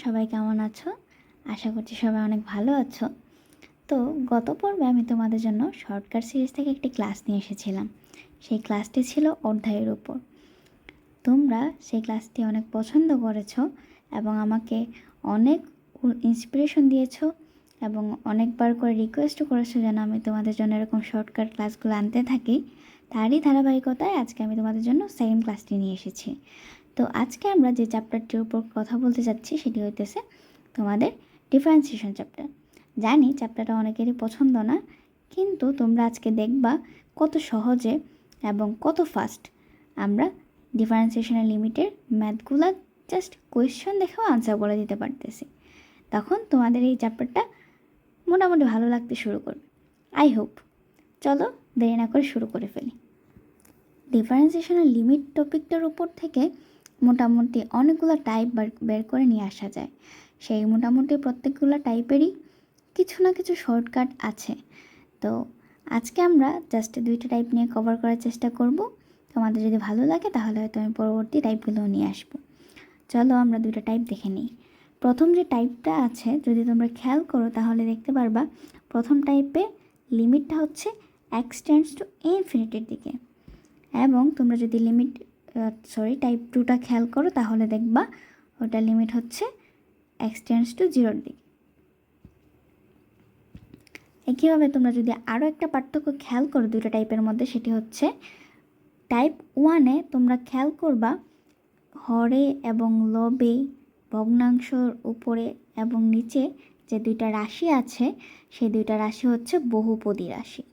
সবাই কেমন আছো? আশা করছি সবাই অনেক ভালো আছো। তো গত পর্বে আমি তোমাদের জন্য শর্টকাট সিরিজ থেকে একটি ক্লাস নিয়ে এসেছিলাম। সেই ক্লাসটি ছিল অধ্যায়ের উপর। তোমরা সেই ক্লাসটি অনেক পছন্দ করেছো এবং আমাকে অনেক ইন্সপিরেশন দিয়েছো এবং অনেকবার করে রিকোয়েস্টও করেছো যেন আমি তোমাদের জন্য এরকম শর্টকাট ক্লাসগুলো আনতে থাকি। তারই ধারাবাহিকতায় আজকে আমি তোমাদের জন্য সেম ক্লাসটি নিয়ে এসেছি। তো আজকে আমরা যে চ্যাপ্টারটির উপর কথা বলতে যাচ্ছি সেটি হইতেছে তোমাদের ডিফারেন্সিয়েশন চ্যাপ্টার। জানি চ্যাপ্টারটা অনেকেরই পছন্দ না, কিন্তু তোমরা আজকে দেখবা কত সহজে এবং কত ফাস্ট আমরা ডিফারেন্সিয়েশনের লিমিটের ম্যাথগুলো জাস্ট কোয়েশ্চন দেখেও আনসার বলে দিতে পারতেছি। তখন তোমাদের এই চ্যাপ্টারটা মোটামুটি ভালো লাগতে শুরু করবে, আই হোপ। চলো দেরি না করে শুরু করে ফেলি। ডিফারেন্সিয়েশনের লিমিট টপিকটার উপর থেকে মোটামুটি অনেকগুলো টাইপ বের করে নিয়ে আসা যায়। সেই মোটামুটি প্রত্যেকগুলো টাইপেরই কিছু না কিছু শর্টকাট আছে। তো আজকে আমরা জাস্ট দুইটা টাইপ নিয়ে কভার করার চেষ্টা করব। তোমাদের যদি ভালো লাগে তাহলে হয়তো আমি পরবর্তী টাইপগুলোও নিয়ে আসবো। চলো আমরা দুইটা টাইপ দেখে নিই। প্রথম যে টাইপটা আছে, যদি তোমরা খেয়াল করো তাহলে দেখতে পারবা প্রথম টাইপে লিমিটটা হচ্ছে x টেন্ডস টু ইনফিনিটির দিকে, এবং তোমরা যদি টাইপ 2টা খেয়াল করো তাহলে দেখবা ওটা লিমিট হচ্ছে x টেন্ডস টু 0-র দিকে। একইভাবে তোমরা যদি আরও একটা পার্থক্য খেয়াল করো দুটো টাইপের মধ্যে, সেটি হচ্ছে টাইপ 1-এ তোমরা খেয়াল করবা হরে এবং লবে ভগ্নাংশর উপরে এবং নিচে যে দুইটা রাশি আছে সেই দুইটা রাশি হচ্ছে বহুপদী রাশি।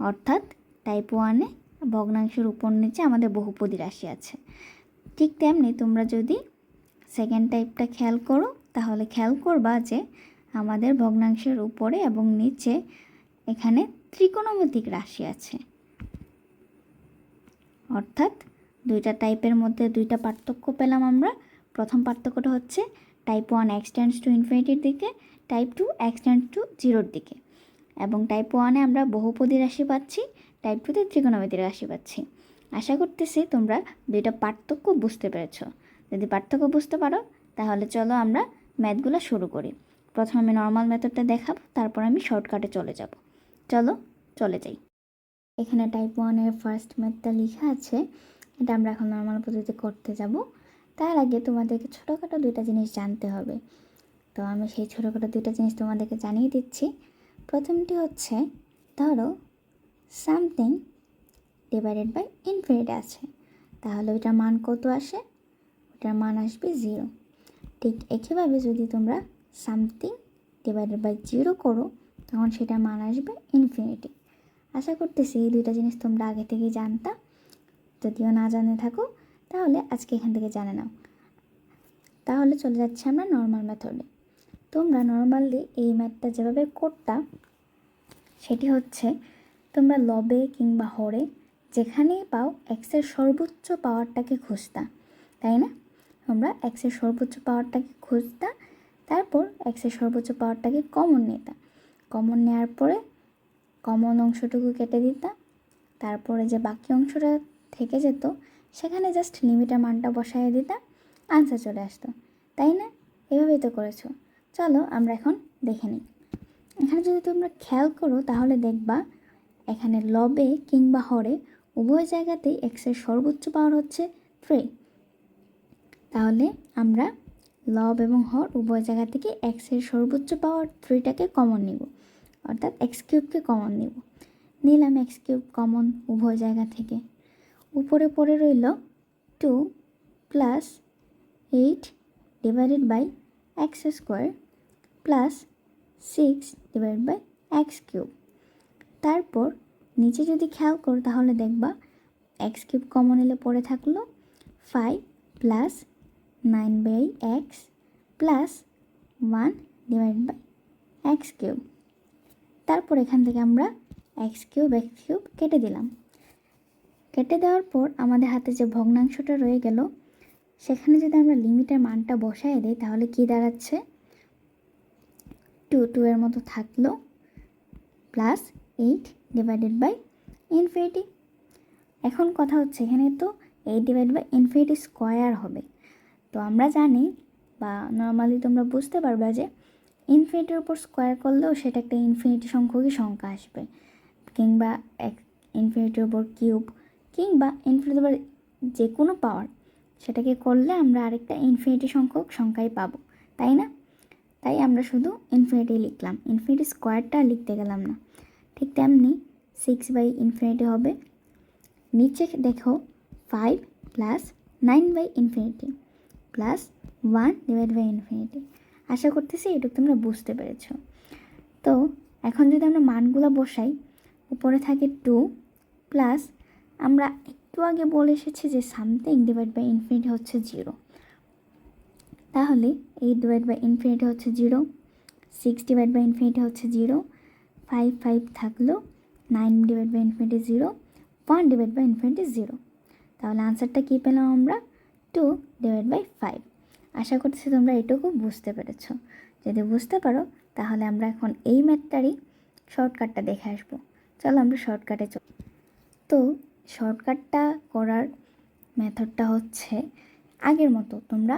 অর্থাৎ টাইপ 1-এ ভগ্নাংশের উপর নিচে আমাদের বহুপদী রাশি আছে। ঠিক তেমনি তোমরা যদি সেকেন্ড টাইপটা খেয়াল করো তাহলে খেয়াল করবা যে আমাদের ভগ্নাংশের উপরে এবং নিচে এখানে ত্রিকোণমিতিক রাশি আছে। অর্থাৎ দুইটা টাইপের মধ্যে দুইটা পার্থক্য পেলাম আমরা। প্রথম পার্থক্যটা হচ্ছে টাইপ 1 x টেন্ডস টু ইনফিনিটির দিকে, টাইপ 2 x টেন্ডস টু 0-র দিকে। এবং টাইপ 1-এ আমরা বহুপদী রাশি পাচ্ছি, টাইপ 2-তে ত্রিকোণমিতিক রাশি পাচ্ছি। আশা করতেছি তোমরা দুইটা পার্থক্য বুঝতে পেরেছো। যদি পার্থক্য বুঝতে পারো তাহলে চলো আমরা ম্যাথগুলো শুরু করি। প্রথমে আমি নর্মাল মেথডটা দেখাবো, তারপর আমি শর্টকাটে চলে যাব। চলো চলে যাই। এখানে টাইপ 1-এর ফার্স্ট ম্যাথটা লেখা আছে, এটা আমরা এখন নর্মাল পদ্ধতিতে করতে যাব। তার আগে তোমাদেরকে ছোটোখাটো দুইটা জিনিস জানতে হবে। তো আমি সেই ছোটোখাটো দুইটা জিনিস তোমাদেরকে জানিয়ে দিচ্ছি। প্রথমটি হচ্ছে, ধরো সামথিং ডিভাইডেড বাই ইনফিনিটি আছে, তাহলে ওইটার মান কত আসে? ওটার মান আসবে 0। ঠিক একইভাবে যদি তোমরা সামথিং ডিভাইডেড বাই 0 করো তখন সেটার মান আসবে ইনফিনিটি। আশা করতেছি এই দুইটা জিনিস তোমরা আগে থেকেই জানতা। যদিও না জানে থাকো তাহলে আজকে এখান থেকে জেনে নাও। তাহলে চলে যাচ্ছে আমরা নর্মাল মেথডে। তোমরা নর্মালি এই ম্যাথটা যেভাবে করতা সেটি হচ্ছে, তোমরা লবে কিংবা হরে যেখানেই পাও এক্সের সর্বোচ্চ পাওয়ারটাকে খুঁজতা, তাই না? তোমরা এক্সের সর্বোচ্চ পাওয়ারটাকে খুঁজতা, তারপর এক্সের সর্বোচ্চ পাওয়ারটাকে কমন নিতা। কমন নেওয়ার পরে কমন অংশটুকু কেটে দিতাম, তারপরে যে বাকি অংশটা থেকে যেত সেখানে জাস্ট লিমিটের মানটা বসায় দিতাম, আনসার চলে আসতো, তাই না? এভাবেই তো করেছো। চলো আমরা এখন দেখে নিই। এখানে যদি তোমরা খেয়াল করো তাহলে দেখবা এখানে লবে কিংবা হরে উভয় জায়গাতেই এক্সের সর্বোচ্চ পাওয়ার হচ্ছে 3। তাহলে আমরা লব এবং হর উভয় জায়গা থেকে এক্সের সর্বোচ্চ পাওয়ার 3টাকে কমন নিব, অর্থাৎ এক্স কিউবকে কমন নিব। নিলাম এক্স কিউব কমন উভয় জায়গা থেকে। উপরে পড়ে রইল 2 plus 8 divided by x square plus 6 divided by x cube. তারপর নিচে যদি খেয়াল করো তাহলে দেখবা এক্স কিউব কমন এলে পড়ে থাকলো 5 plus 9 by x plus 1 divide by x cube. তারপর এখান থেকে আমরা এক্স কিউব কেটে দিলাম। কেটে দেওয়ার পর আমাদের হাতে যে ভগ্নাংশটা রয়ে গেল সেখানে যদি আমরা লিমিটের মানটা বসায় দিই তাহলে কি দাঁড়াচ্ছে? 2 এর মতো থাকলো প্লাস 8 ডিভাইডেড বাই ইনফিনিটি। এখন কথা হচ্ছে এখানে তো 8 ডিভাইড বাই ইনফিনিটি স্কোয়ার হবে। তো আমরা জানি বা নর্মালি তোমরা বুঝতে পারবে যে ইনফিনিটির উপর স্কোয়ার করলেও সেটা একটা ইনফিনিটি সংখ্যকই সংখ্যা আসবে, কিংবা ইনফিনিটির উপর কিউব কিংবা ইনফিনিটির উপর যে কোনো পাওয়ার সেটাকে করলে আমরা আরেকটা ইনফিনিটি সংখ্যক সংখ্যাই পাবো, তাই না? তাই আমরা শুধু ইনফিনিটি লিখলাম, ইনফিনিটি স্কোয়ারটা লিখতে গেলাম না। ঠিক তেমনি 6/ইনফিনিটি হবে, নিচে দেখো 5 + 9/ইনফিনিটি প্লাস 1/ইনফিনিটি। আশা করতেছি এটুকু তোমরা বুঝতে পেরেছ। তো এখন যদি আমরা মানগুলো বসাই, উপরে থাকে 2 প্লাস আমরা একটু আগে বলে এসেছি যে সামথিং /ইনফিনিটি হচ্ছে 0, তাহলে 8/ইনফিনিটি হচ্ছে 0, 6/ইনফিনিটি হচ্ছে 0, 5 থাকলো, 9/ইনফিনিটি 0, 1/ইনফিনিটি 0। তাহলে আনসারটা কী পেলাম আমরা? 2/5। আশা করতেছি তোমরা এটুকু বুঝতে পেরেছ। যদি বুঝতে পারো তাহলে আমরা এখন এই ম্যাথটারই শর্টকাটটা দেখে আসবো। চলো আমরা শর্টকাটে চল। তো শর্টকাটটা করার মেথডটা হচ্ছে আগের মতো, তোমরা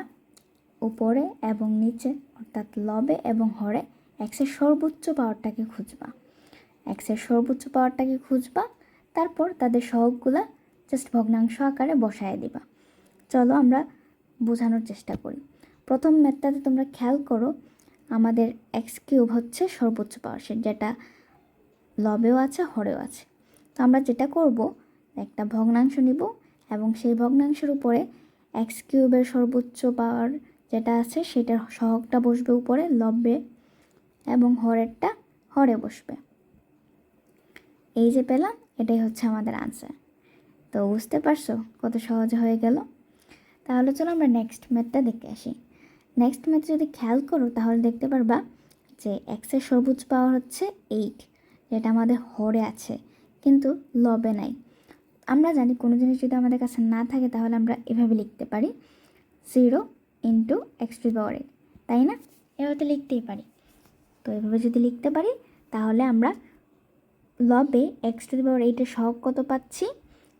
উপরে এবং নিচে অর্থাৎ লবে এবং হরে এক্সের সর্বোচ্চ পাওয়ারটাকে খুঁজবা, তারপর তাদের সহগগুলা জাস্ট ভগ্নাংশ আকারে বসায় দিবা। চলো আমরা বোঝানোর চেষ্টা করি। প্রথম ম্যাথটাতে তোমরা খেয়াল করো, আমাদের x³ হচ্ছে সর্বোচ্চ পাওয়ার, যেটা লবেও আছে হরেও আছে। তো আমরা যেটা করব, একটা ভগ্নাংশ নিব এবং সেই ভগ্নাংশের উপরে x³ সর্বোচ্চ পাওয়ার যেটা আছে সেটার সহগটা বসবে উপরে লবে এবং হরেরটা হরে বসবে। এই যে পেলাম, এটাই হচ্ছে আমাদের আনসার। তো বুঝতে পারছো কত সহজে হয়ে গেল? তাহলে চলো আমরা নেক্সট ম্যাথটা দেখে আসি। নেক্সট ম্যাথ যদি খেয়াল করো তাহলে দেখতে পারবা যে এক্সের সর্বোচ্চ পাওয়ার হচ্ছে 8, যেটা আমাদের হরে আছে কিন্তু লবে নাই। আমরা জানি কোনো জিনিস যদি আমাদের কাছে না থাকে তাহলে আমরা এভাবে লিখতে পারি 0 × x⁸, তাই না? এভাবে তো লিখতেই পারি। তো এভাবে যদি লিখতে পারি তাহলে আমরা লবে x⁸ সহগ কত পাচ্ছি?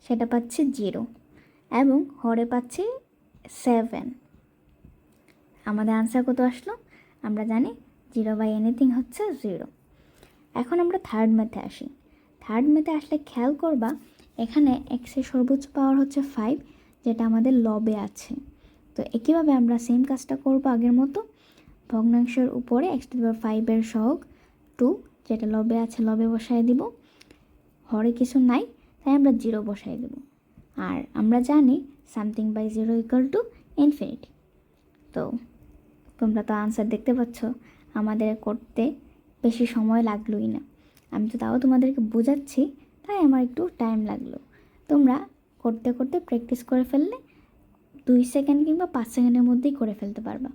সেটা পাচ্ছি 0 এবং হরে পাচ্ছি 7। আমাদের আনসার কত আসলো? আমরা জানি 0/এনিথিং হচ্ছে 0। এখন আমরা থার্ড ম্যাথে আসি। থার্ড ম্যাথে আসলে খেয়াল করবা এখানে এক্সের সর্বোচ্চ পাওয়ার হচ্ছে 5, যেটা আমাদের লবে আছে। তো একইভাবে আমরা সেম কাজটা করব আগের মতো, ভগ্নাংশের উপরে x⁵ সহগ 2, যেটা লবে আছে লবে বসায় দিব, হরে কিছু নাই তাই আমরা 0 বসাই দেব। আর আমরা জানি something/0 = ইনফিনিটি। তো তোমরা তো আনসার দেখতে পাচ্ছ, আমাদের করতে বেশি সময় লাগলোই না। আমি তো তাও তোমাদেরকে বোঝাচ্ছি তাই আমার একটু টাইম লাগলো। তোমরা করতে করতে প্র্যাকটিস করে ফেললে 2 সেকেন্ড কিংবা 5 সেকেন্ডের মধ্যেই করে ফেলতে পারবা।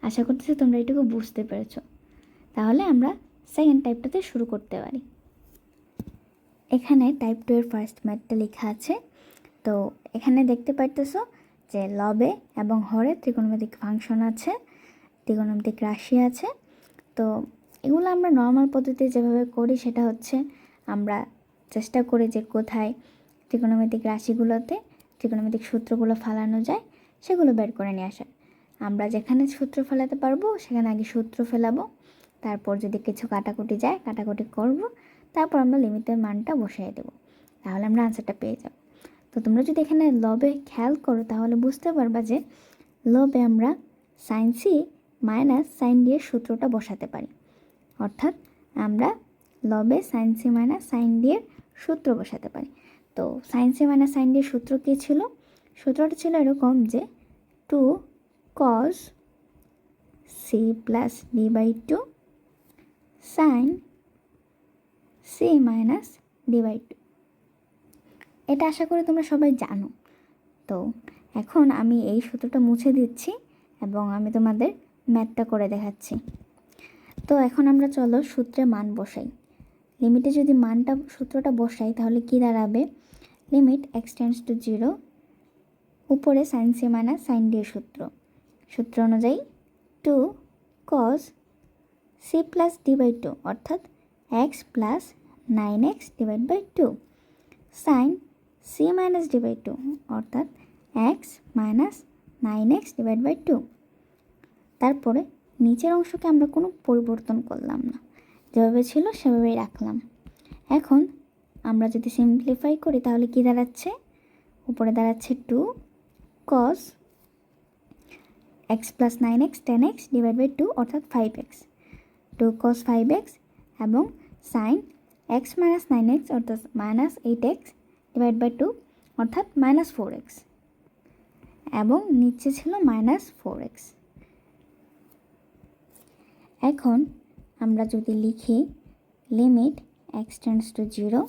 আশা করতেছি তোমরা এটুকু বুঝতে পেরেছো। তাহলে আমরা সেকেন্ড টাইপটাতে শুরু করতে পারি। এখানে টাইপ 2 এর ফার্স্ট ম্যাথটা লেখা আছে। তো এখানে দেখতে পাইতেছো যে লবে এবং হরে ত্রিকোণমিতিক ফাংশন আছে, ত্রিকোণমিতিক রাশি আছে। তো এগুলো আমরা নর্মাল পদ্ধতিতে যেভাবে করি সেটা হচ্ছে আমরা চেষ্টা করি যে কোথায় ত্রিকোণমিতিক রাশিগুলোতে ত্রিকোণমিতিক সূত্রগুলো ফেলানো যায় সেগুলো বের করে নিয়ে আসার। আমরা যেখানে সূত্র ফেলাতে পারবো সেখানে আগে সূত্র ফেলাবো, তারপর যদি কিছু কাটাকুটি যায় কাটাকুটি করব, তারপর আমরা লিমিটের মানটা বসিয়ে দেবো, তাহলে আমরা আনসারটা পেয়ে যাব। তো তোমরা যদি এখানে লবে খেয়াল করো তাহলে বুঝতে পারবা যে লবে আমরা sin c - sin d এর সূত্রটা বসাতে পারি। অর্থাৎ আমরা লবে sin c - sin d এর সূত্র বসাতে পারি। তো sin c - sin d এর সূত্র কী ছিল? সূত্রটা ছিল এরকম যে 2 cos c + d/2 sin c - d/2। এটা আশা করি তোমরা সবাই জানো। তো এখন আমি এই সূত্রটা মুছে দিচ্ছি এবং আমি তোমাদের ম্যাথটা করে দেখাচ্ছি। তো এখন আমরা চলো সূত্রে মান বসাই। লিমিটে যদি সূত্রটা বসাই তাহলে কি দাঁড়াবে? লিমিট x টেন্ডস টু 0, উপরে sin c - sin d এর সূত্র অনুযায়ী 2 cos c + d/2 অর্থাৎ x + 9x/2 sin c - d/2 অর্থাৎ x - 9x/2। তারপরে নিচের অংশকে আমরা কোনো পরিবর্তন করলাম না, যেভাবে ছিল সেভাবেই রাখলাম। এখন আমরা যদি সিম্পলিফাই করি তাহলে কি দাঁড়াচ্ছে, উপরে দাঁড়াচ্ছে 2 cos x plus 9x tan x divide by 2 অর্থাৎ 5x, 2 cos 5x এবং সাইন x মাইনাস 9x অর্থাৎ মাইনাস 8x ডিভাইড বাই 2 অর্থাৎ মাইনাস 4x, এবং নিচে ছিল মাইনাস 4x। এখন আমরা যদি লিখি লিমিট x টেন্ডস টু 0,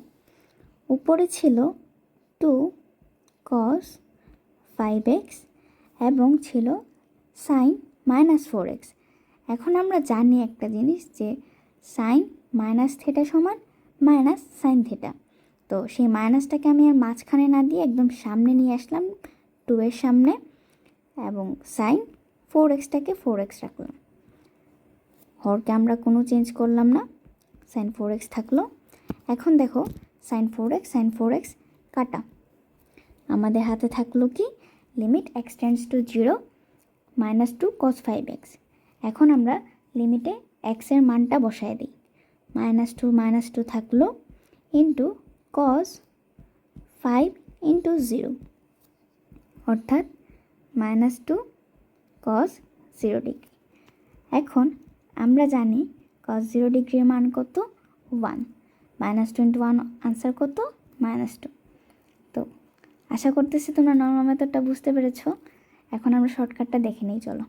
উপরে ছিল 2 cos 5x এবং ছিল সাইন মাইনাস 4x। এখন আমরা জানি একটা জিনিস যে সাইন মাইনাস থিটা সমান মাইনাস সাইন থিটা, তো সেই মাইনাসটাকে আমি আর মাঝখানে না দিয়ে একদম সামনে নিয়ে আসলাম 2 এর সামনে, এবং সাইন 4xটাকে 4x রাখলাম। হরকে আমরা কোনো চেঞ্জ করলাম না, সাইন 4x থাকলো। এখন দেখো সাইন 4x কাটা, আমাদের হাতে থাকলো কি limit x tends to 0 minus 2 cos 5x। এখন আমরা লিমিটে x এর মানটা বসায় দিই, মাইনাস 2 থাকলো ইন্টু cos 5 ইন্টু 0 অর্থাৎ মাইনাস 2 cos 0 ডিগ্রি। এখন আমরা জানি cos 0 ডিগ্রির মান কত 1, মাইনাস 2 ইন্টু 1 আনসার কত -2। তো আশা করতেছি তোমরা নর্মাল মেথডটা বুঝতে পেরেছো। এখন আমরা শর্টকাটটা দেখে নিই, চলো।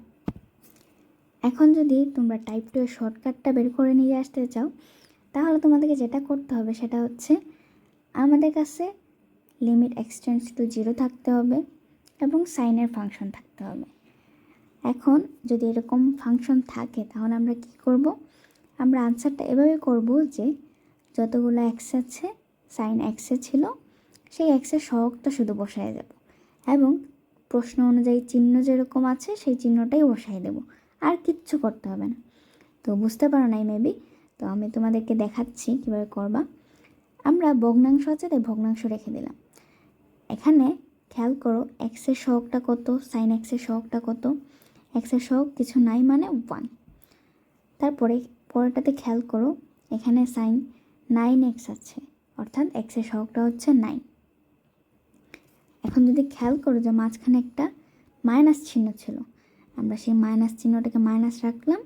এখন যদি তোমরা টাইপ 2 এর শর্টকাটটা বের করে নিয়ে আসতে চাও তাহলে তোমাদেরকে যেটা করতে হবে সেটা হচ্ছে আমাদের কাছে লিমিট x টেন্ডস টু 0 থাকতে হবে এবং সাইনের ফাংশন থাকতে হবে। এখন যদি এরকম ফাংশন থাকে তাহলে আমরা কি করব, আমরা আনসারটা এভাবে করব যে যতগুলো x আছে সাইন x এ ছিল সেই x এর সহগটা শুধু বসায় দেব, এবং প্রশ্ন অনুযায়ী চিহ্ন যেরকম আছে সেই চিহ্নটাই বসায় দেব, আর কিচ্ছু করতে হবে না। তো বুঝতে পারো নাই মেবি, তো আমি তোমাদেরকে দেখাচ্ছি কীভাবে করবা। আমরা ভগ্নাংশ আছে তাই ভগ্নাংশ রেখে দিলাম। এখানে খেয়াল করো x এর সহগটা কত, সাইন x এর সহগটা কত, x এর সহগ কিছু নাই মানে 1। তারপরে পরেরটাতে খেয়াল করো এখানে সাইন 9x আছে অর্থাৎ x এর সহগটা হচ্ছে 9। এখন যদি খেয়াল করো যে মাঝখানে একটা মাইনাস চিহ্ন ছিল, আমরা সেই মাইনাস চিহ্নটাকে মাইনাস রাখলাম।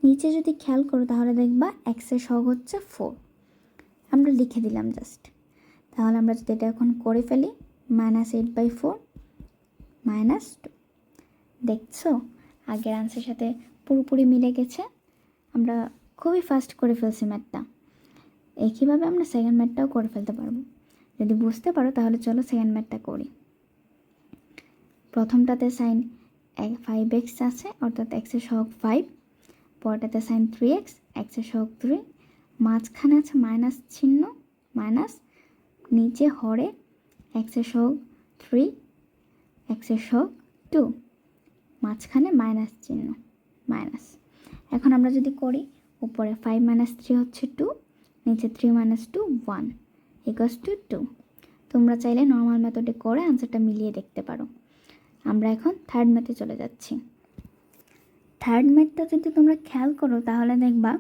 নিচে যদি খেয়াল করো তাহলে দেখবা x এর সহগ হচ্ছে 4, আমরা লিখে দিলাম জাস্ট। তাহলে আমরা যদি এটা এখন করে ফেলি -8/4 -2, দেখছো আগের আনসারের সাথে পুরোপুরি মিলে গেছে। আমরা খুবই ফাস্ট করে ফেলছি ম্যাথটা। একইভাবে আমরা সেকেন্ড ম্যাথটাও করে ফেলতে পারবো। যদি বুঝতে পারো তাহলে চলো সেকেন্ড ম্যাথটা করি। প্রথমটাতে সাইন 5x আছে অর্থাৎ x এর সহগ 5, পরটাতে সাইন 3x, x এর সহগ 3, মাঝখানে আছে মাইনাস চিহ্ন মাইনাস, নিচে হরে x এর সহগ 3, x এর সহগ 2, মাঝখানে মাইনাস চিহ্ন মাইনাস। এখন আমরা যদি করি উপরে 5 - 3 হচ্ছে 2, নিচে 3 - 2 1 = 2। তোমরা চাইলে নর্মাল মেথডে করে আনসারটা মিলিয়ে দেখতে পারো। আমরা এখন থার্ড ম্যাথে চলে যাচ্ছি। থার্ড ম্যাথটা যদি তোমরা খেয়াল করো তাহলে দেখবা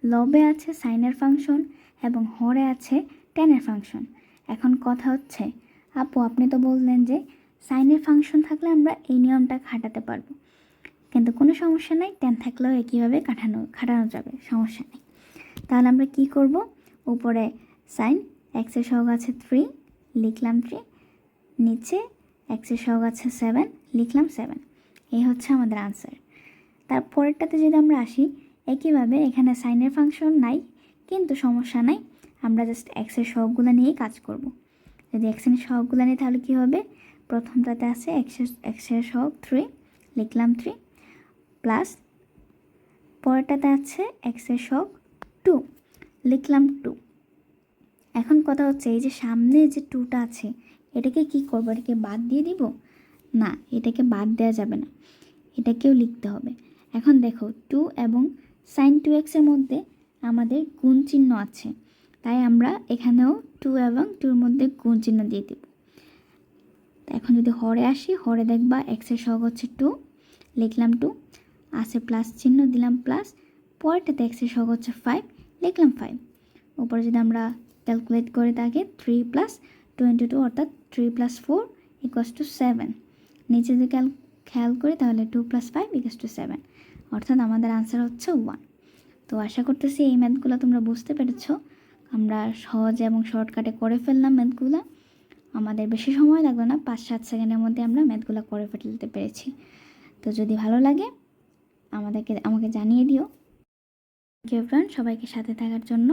লবে আছে সাইনের ফাংশন এবং হরে আছে টেনের ফাংশন। এখন কথা হচ্ছে আপু আপনি তো বললেন যে সাইনের ফাংশন থাকলে আমরা এই নিয়মটা খাটাতে পারবো, কিন্তু কোনো সমস্যা নাই, টেন থাকলেও একইভাবে খাটানো যাবে, সমস্যা নেই। তাহলে আমরা কি করব, উপরে সাইন x এর সহগ আছে 3 লিখলাম 3, নিচে x এর সহগ আছে 7 লিখলাম 7। এই হচ্ছে আমাদের আনসার। তারপরেরটাতে যদি আমরা আসি একইভাবে এখানে সাইনের ফাংশন নাই, কিন্তু সমস্যা নাই, আমরা জাস্ট x এর সহগগুলো নিয়েই কাজ করব। যদি x এর সহগগুলো নিই তাহলে কী হবে, প্রথমটাতে আছে x এর সহগ 3 লিখলাম 3 প্লাস পরেরটাতে আছে x এর সহগ 2 লিখলাম 2। এখন কথা হচ্ছে এই যে সামনে যে 2টা আছে এটাকে কি করব, এটাকে বাদ দিয়ে দিব না, এটাকে বাদ দেওয়া যাবে না, এটাকেও লিখতে হবে। এখন দেখো 2 এবং সাইন 2x এর মধ্যে আমাদের গুণ চিহ্ন আছে, তাই আমরা এখানেও 2 এবং 2 মধ্যে গুণ চিহ্ন দিয়ে দেব। এখন যদি হরে আসি, হরে দেখবা x এর সহগ হচ্ছে 2 লিখলাম 2, আছে প্লাস চিহ্ন দিলাম প্লাস, পরেরটাতে এক্সের সহগ হচ্ছে 5, লিখলাম 5। উপরে যদি আমরা ক্যালকুলেট করে থাকি 3 + 2 × 2 অর্থাৎ 3 + 4 = 7। নিচে যদি খেয়াল করি তাহলে 2 + 5 = 7, অর্থাৎ আমাদের আনসার হচ্ছে 1। তো আশা করতেছি এই ম্যাথগুলো তোমরা বুঝতে পেরেছো। আমরা সহজে এবং শর্টকাটে করে ফেললাম ম্যাথগুলো। আমাদের বেশি সময় লাগলো না, 5-7 সেকেন্ডের মধ্যে আমরা ম্যাথগুলো করে ফেলতে পেরেছি। তো যদি ভালো লাগে আমাকে জানিয়ে দিও। থ্যাংক ইউ ফ্রেন্ড, সবাইকে সাথে থাকার জন্য।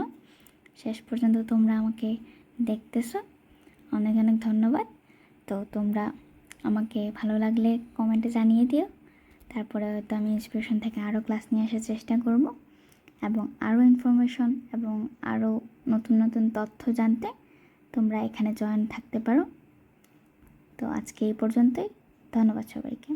শেষ পর্যন্ত তোমরা আমাকে দেখতেছো, অনেক অনেক ধন্যবাদ। তো তোমরা আমাকে ভালো লাগলে কমেন্টে জানিয়ে দিও। তারপরে হয়তো আমি ইন্সপিরেশন থেকে আরও ক্লাস নিয়ে আসার চেষ্টা করব, এবং আরও ইনফরমেশন এবং আরও নতুন নতুন তথ্য জানতে তোমরা এখানে জয়েন থাকতে পারো। তো আজকে এই পর্যন্তই, ধন্যবাদ সবাইকে।